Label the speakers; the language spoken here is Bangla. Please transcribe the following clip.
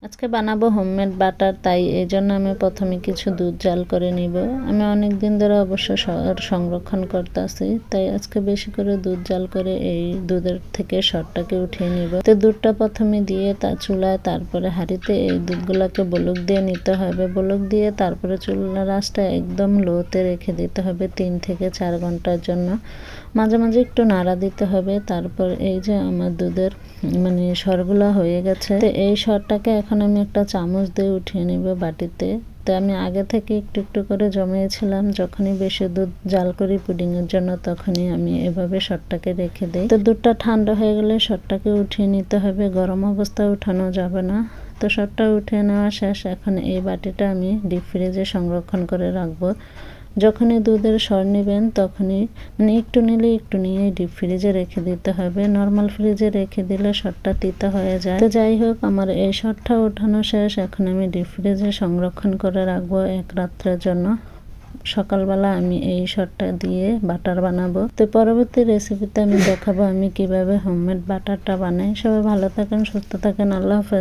Speaker 1: আজকে বানাবো হোমমেড বাটার, তাই এই জন্য আমি প্রথমে কিছু দুধ জাল করে নিব। আমি অনেক দিন ধরে অবশ্য সংরক্ষণ করতেছি, তাই আজকে বেশি করে দুধ জাল করে এই দুধের থেকে সরটাকে উঠিয়ে নিব। তো দুধটা প্রথমে দিয়ে তার চুলায়, তারপরে হাঁড়িতে এই দুধগুলোকে বলক দিয়ে নিতে হবে। বলক দিয়ে তারপরে চুলার আঁচটা একদম লোতে রেখে দিতে হবে 3 থেকে 4 ঘন্টার জন্য। মাঝে মাঝে একটু নাড়া দিতে হবে। তারপর এই যে আমার দুধের সরগুলা হয়ে গেছে, তো এই সরটাকে এখন আমি একটা চামচ দিয়ে উঠিয়ে নিব বাটিতে। তো আমি আগে থেকে একটু একটু করে জমিয়েছিলাম, যখনই বেশি দুধ জাল করি পুডিংয়ের জন্য তখনই আমি এভাবে সরটাকে রেখে দিই। তো দুধটা ঠান্ডা হয়ে গেলে সরটাকে উঠিয়ে নিতে হবে, গরম অবস্থায় উঠানো যাবে না। তো সরটা উঠিয়ে নেওয়া শেষ। এখন এই বাটিটা আমি ডিপ ফ্রিজে সংরক্ষণ করে রাখবো। যখনই দুধের সর নেবেন তখনই একটু নিলে একটু নিয়ে ডিপ ফ্রিজে রেখে দিতে হবে। নর্মাল ফ্রিজে রেখে দিলে সরটা তিতা হয়ে যায়। তো যাই হোক, আমার এই সরটা ওঠানো শেষ। এখন আমি ডিপ ফ্রিজে সংরক্ষণ করে রাখবো 1 রাত্রের জন্য। সকালবেলা আমি এই সরটা দিয়ে বাটার বানাবো। তো পরবর্তী রেসিপিতে আমি দেখাবো আমি কিভাবে হোমমেড বাটারটা বানাই। সবাই ভালো থাকেন, সুস্থ থাকেন। আল্লাহ হাফেজ।